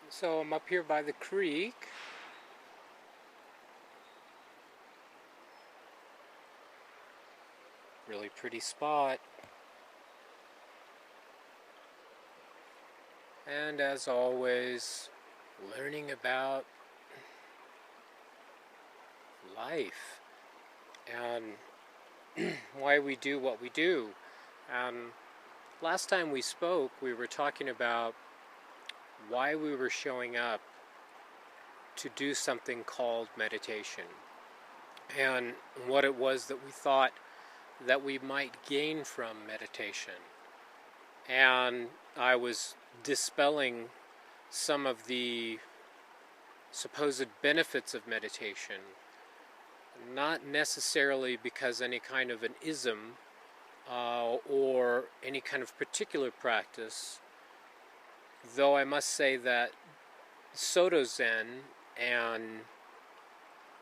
So I'm up here by the creek. Really pretty spot. And as always, learning about life and why we do what we do. Last time we spoke, we were talking about why we were showing up to do something called meditation and what it was that we thought that we might gain from meditation. And I was dispelling some of the supposed benefits of meditation, not necessarily because any kind of an ism or any kind of particular practice, though I must say that Soto Zen and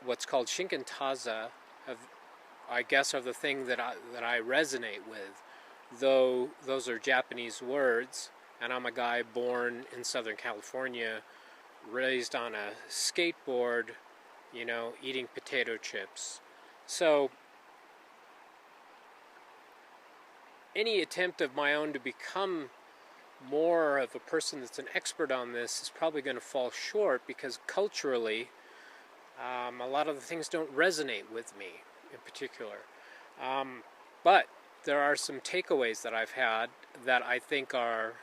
what's called Shinken-taza I guess are the thing that I resonate with, though those are Japanese words, and I'm a guy born in Southern California, raised on a skateboard, eating potato chips. So any attempt of my own to become more of a person that's an expert on this is probably going to fall short, because culturally a lot of the things don't resonate with me in particular. But there are some takeaways that I've had that I think are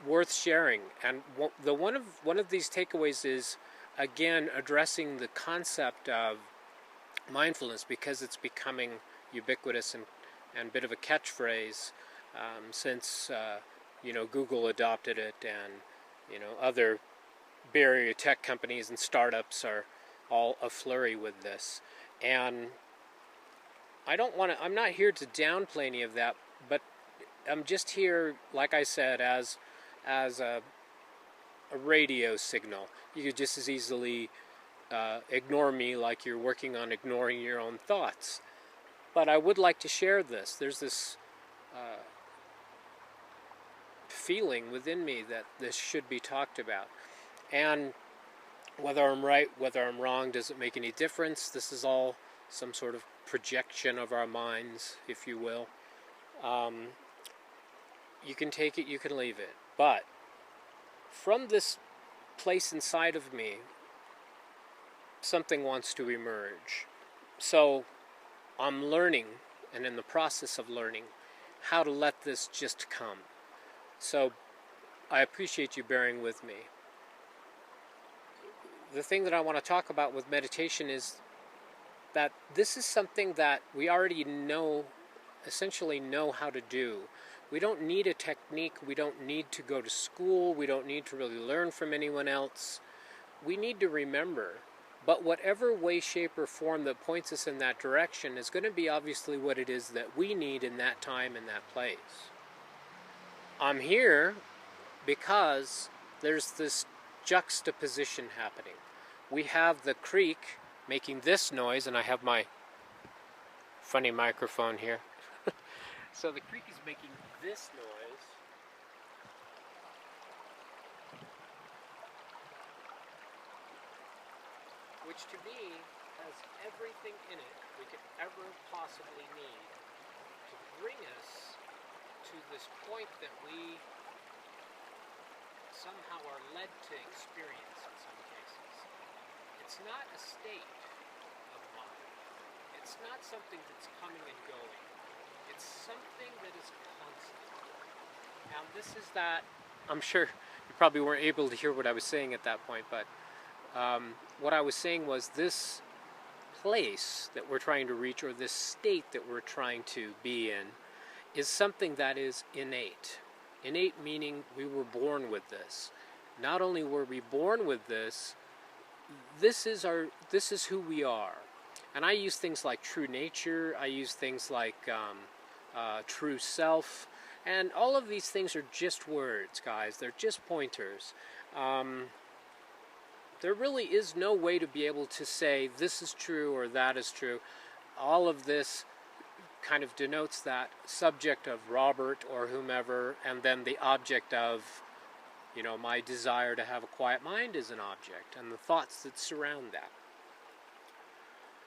worth sharing. And one of these takeaways is, again, addressing the concept of mindfulness, because it's becoming ubiquitous and a bit of a catchphrase since Google adopted it, and other Bay Area tech companies and startups are all aflurry with this. And I'm not here to downplay any of that, but I'm just here, like I said, as a radio signal. You could just as easily ignore me like you're working on ignoring your own thoughts. But I would like to share this. There's this feeling within me that this should be talked about. And whether I'm right, whether I'm wrong, doesn't make any difference. This is all some sort of projection of our minds, if you will. You can take it, you can leave it. But from this place inside of me, something wants to emerge. So I'm learning, and in the process of learning, how to let this just come. So I appreciate you bearing with me. The thing that I want to talk about with meditation is that this is something that we already essentially know how to do. We don't need a technique. We don't need to go to school. We don't need to really learn from anyone else. We need to remember. But whatever way, shape, or form that points us in that direction is going to be obviously what it is that we need in that time, in that place. I'm here because there's this juxtaposition happening. We have the creek making this noise, and I have my funny microphone here. So the creek is making this noise, which to me has everything in it we could ever possibly need to bring us to this point that we somehow are led to experience in some cases. It's not a state of mind. It's not something that's coming and going. It's something that is constant. Now this is that, I'm sure you probably weren't able to hear what I was saying at that point, but what I was saying was this place that we're trying to reach, or this state that we're trying to be in, is something that is innate. Innate meaning we were born with this. Not only were we born with this, this is who we are. And I use things like true nature, I use things like true self, and all of these things are just words, guys. They're just pointers. There really is no way to be able to say this is true or that is true. All of this kind of denotes that subject of Robert or whomever, and then the object of You know, my desire to have a quiet mind is an object, and the thoughts that surround that.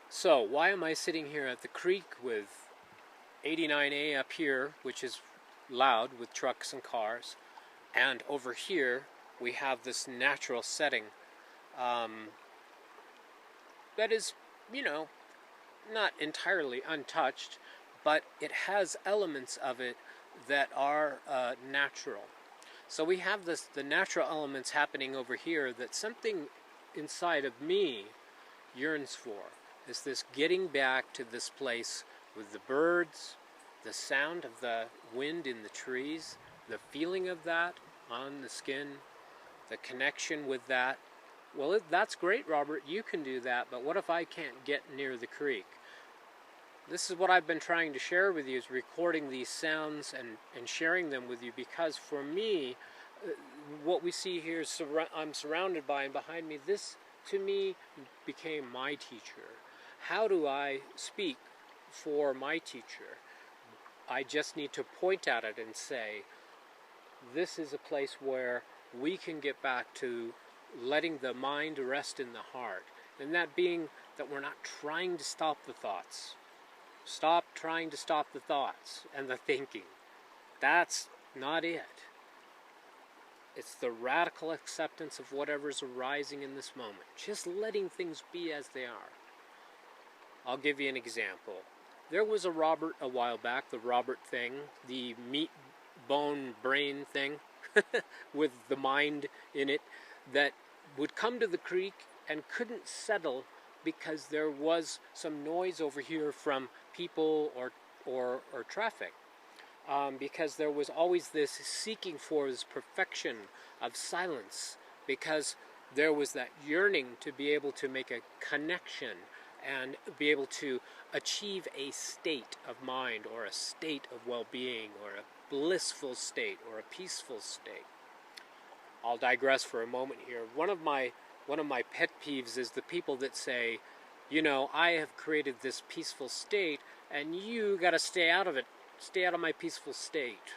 So, why am I sitting here at the creek with 89A up here, which is loud with trucks and cars, and over here we have this natural setting that is, you know, not entirely untouched, but it has elements of it that are natural. So we have the natural elements happening over here that something inside of me yearns for. Is this getting back to this place with the birds, the sound of the wind in the trees, the feeling of that on the skin, the connection with that. Well, that's great, Robert, you can do that, but what if I can't get near the creek? This is what I've been trying to share with you, is recording these sounds and sharing them with you, because for me, what we see here is I'm surrounded by, and behind me, this to me became my teacher. How do I speak for my teacher? I just need to point at it and say, this is a place where we can get back to letting the mind rest in the heart. And that being that we're not trying to stop the thoughts. Stop trying to stop the thoughts and the thinking. That's not it. It's the radical acceptance of whatever's arising in this moment. Just letting things be as they are. I'll give you an example. There was a Robert a while back, the Robert thing, the meat, bone, brain thing, with the mind in it, that would come to the creek and couldn't settle because there was some noise over here from people or traffic. Because there was always this seeking for this perfection of silence, because there was that yearning to be able to make a connection and be able to achieve a state of mind or a state of well-being or a blissful state or a peaceful state. I'll digress for a moment here. One of my pet peeves is the people that say, you know, I have created this peaceful state and you got to stay out of it. Stay out of my peaceful state.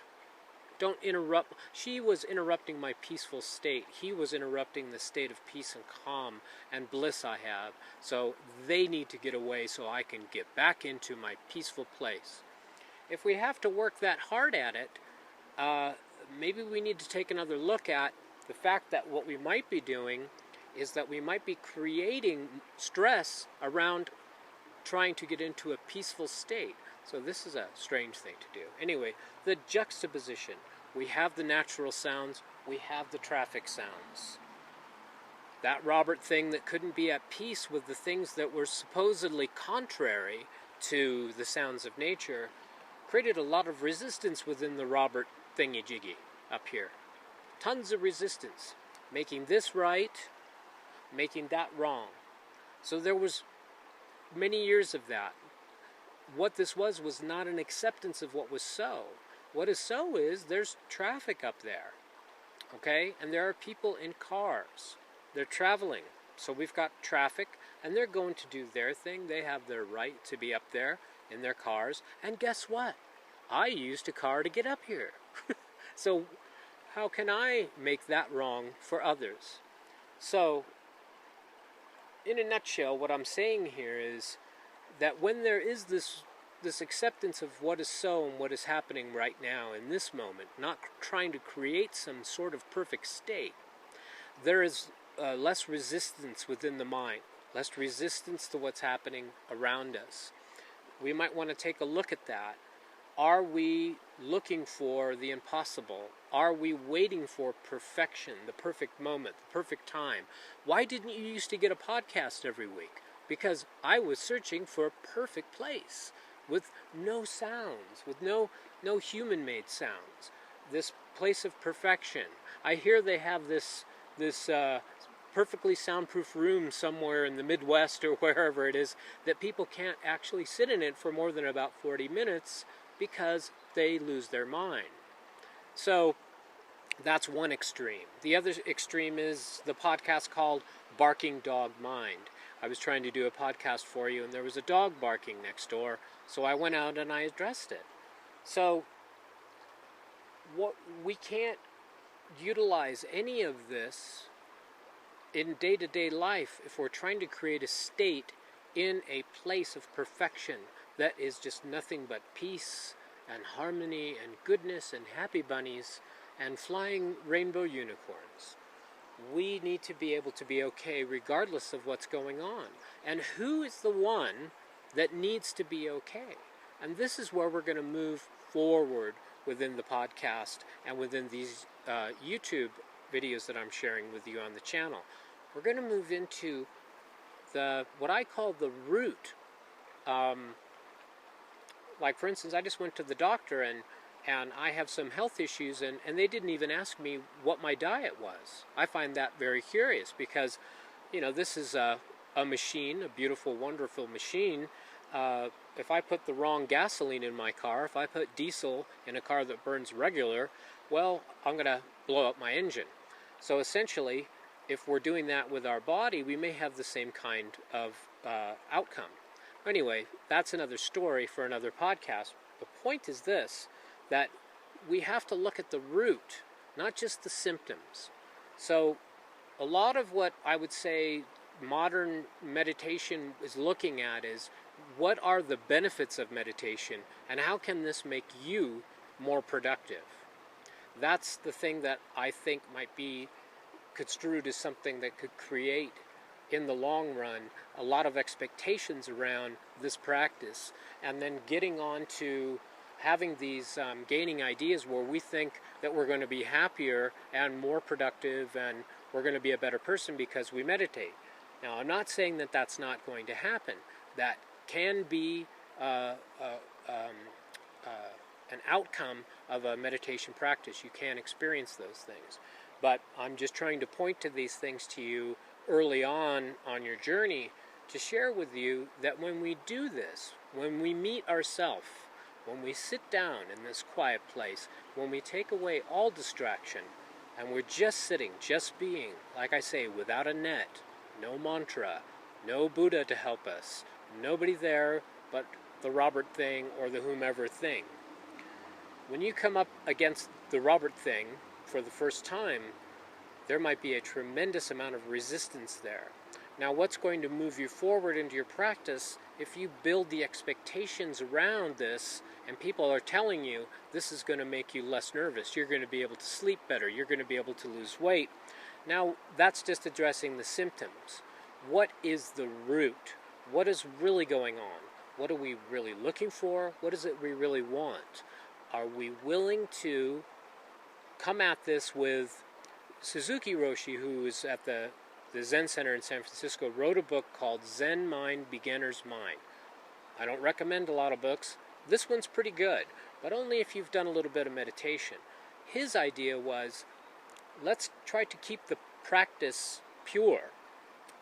Don't interrupt. She was interrupting my peaceful state. He was interrupting the state of peace and calm and bliss I have. So they need to get away so I can get back into my peaceful place. If we have to work that hard at it, maybe we need to take another look at the fact that what we might be doing is that we might be creating stress around trying to get into a peaceful state. So this is a strange thing to do. Anyway, the juxtaposition. We have the natural sounds, we have the traffic sounds. That Robert thing that couldn't be at peace with the things that were supposedly contrary to the sounds of nature created a lot of resistance within the Robert thingy-jiggy up here. Tons of resistance. Making this right, making that wrong. So there was many years of that. What this was not an acceptance of what was so. What is so is there's traffic up there, okay? And there are people in cars. They're traveling. So we've got traffic, and they're going to do their thing. They have their right to be up there in their cars. And guess what? I used a car to get up here. So how can I make that wrong for others? So, in a nutshell, what I'm saying here is that when there is this acceptance of what is so and what is happening right now in this moment, not trying to create some sort of perfect state, there is less resistance within the mind, less resistance to what's happening around us. We might want to take a look at that. Are we looking for the impossible? Are we waiting for perfection, the perfect moment, the perfect time? Why didn't you used to get a podcast every week? Because I was searching for a perfect place with no sounds, with no human-made sounds. This place of perfection. I hear they have this perfectly soundproof room somewhere in the Midwest or wherever it is that people can't actually sit in it for more than about 40 minutes because they lose their mind. So that's one extreme. The other extreme is the podcast called Barking Dog Mind. I was trying to do a podcast for you and there was a dog barking next door, so I went out and I addressed it. So what we can't utilize any of this in day-to-day life if we're trying to create a state in a place of perfection that is just nothing but peace and harmony and goodness and happy bunnies and flying rainbow unicorns. We need to be able to be okay regardless of what's going on. And who is the one that needs to be okay? And this is where we're going to move forward within the podcast and within these YouTube videos that I'm sharing with you on the channel. We're going to move into what I call the root. Like for instance, I just went to the doctor and I have some health issues, and they didn't even ask me what my diet was. I find that very curious because, you know, this is a machine, a beautiful, wonderful machine. If I put the wrong gasoline in my car, if I put diesel in a car that burns regular, well, I'm going to blow up my engine. So essentially, if we're doing that with our body, we may have the same kind of outcome. Anyway, that's another story for another podcast. The point is this, that we have to look at the root, not just the symptoms. So a lot of what I would say modern meditation is looking at is what are the benefits of meditation and how can this make you more productive? That's the thing that I think might be construed as something that could create in the long run a lot of expectations around this practice, and then getting on to having these gaining ideas where we think that we're going to be happier and more productive and we're going to be a better person because we meditate. Now, I'm not saying that that's not going to happen. That can be an outcome of a meditation practice. You can experience those things. But I'm just trying to point to these things to you early on your journey to share with you that when we do this, when we meet ourselves, when we sit down in this quiet place, when we take away all distraction, and we're just sitting, just being, like I say, without a net, no mantra, no Buddha to help us, nobody there but the Robert thing or the whomever thing. When you come up against the Robert thing for the first time, there might be a tremendous amount of resistance there. Now, what's going to move you forward into your practice if you build the expectations around this and people are telling you this is going to make you less nervous, you're going to be able to sleep better, you're going to be able to lose weight. Now, that's just addressing the symptoms. What is the root? What is really going on? What are we really looking for? What is it we really want? Are we willing to come at this with Suzuki Roshi, who is at the Zen Center in San Francisco, wrote a book called Zen Mind, Beginner's Mind. I don't recommend a lot of books. This one's pretty good, but only if you've done a little bit of meditation. His idea was, let's try to keep the practice pure.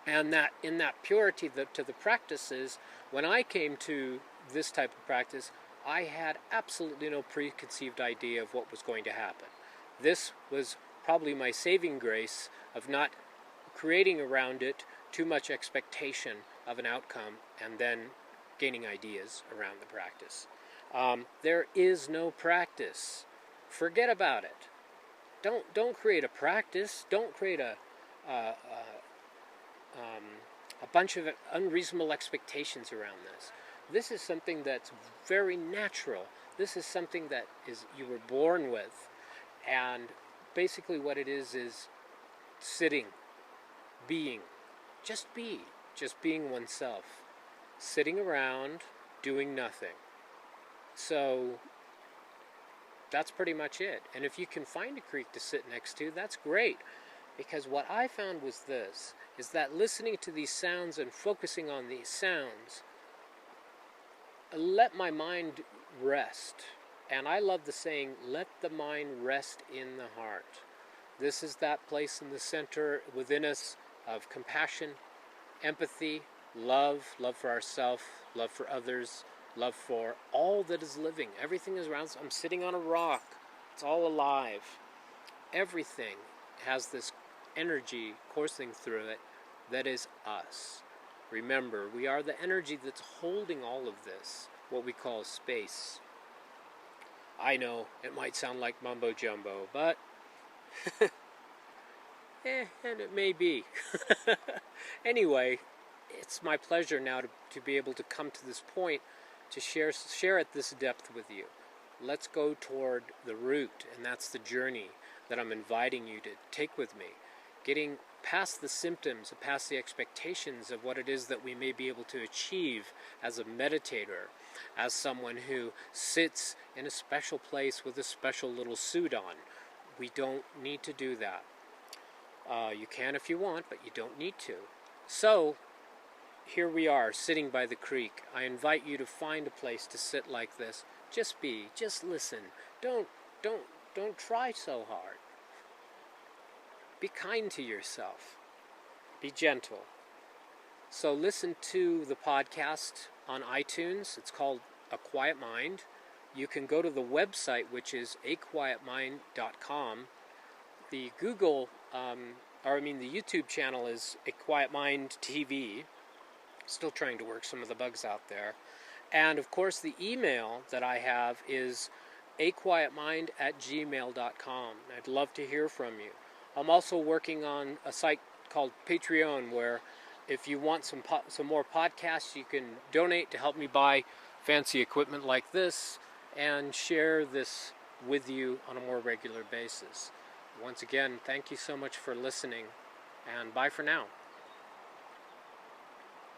And that in that purity to the practices, when I came to this type of practice, I had absolutely no preconceived idea of what was going to happen. This was probably my saving grace of not creating around it too much expectation of an outcome and then gaining ideas around the practice. There is no practice. Forget about it. Don't create a practice. Don't create a bunch of unreasonable expectations around this. This is something that's very natural. This is something that you were born with, and basically what it is sitting, being, just being oneself, sitting around, doing nothing. So that's pretty much it. And if you can find a creek to sit next to, that's great. Because what I found was this, is that listening to these sounds and focusing on these sounds let my mind rest. And I love the saying, let the mind rest in the heart. This is that place in the center within us of compassion, empathy, love for ourselves, love for others, love for all that is living. Everything is around us. I'm sitting on a rock. It's all alive. Everything has this energy coursing through it that is us. Remember, we are the energy that's holding all of this, what we call space. I know it might sound like mumbo jumbo, but And it may be. Anyway, it's my pleasure now to be able to come to this point to share at this depth with you. Let's go toward the root, and that's the journey that I'm inviting you to take with me. Getting past the symptoms, past the expectations of what it is that we may be able to achieve as a meditator, as someone who sits in a special place with a special little suit on. We don't need to do that. You can if you want, but you don't need to. So, here we are, sitting by the creek. I invite you to find a place to sit like this. Just be, just listen. Don't try so hard. Be kind to yourself. Be gentle. So listen to the podcast on iTunes. It's called A Quiet Mind. You can go to the website, which is aquietmind.com. The the YouTube channel is A Quiet Mind TV. Still trying to work some of the bugs out there. And of course the email that I have is aquietmind@gmail.com. I'd love to hear from you. I'm also working on a site called Patreon, where if you want some more podcasts, you can donate to help me buy fancy equipment like this and share this with you on a more regular basis. Once again, thank you so much for listening, and bye for now.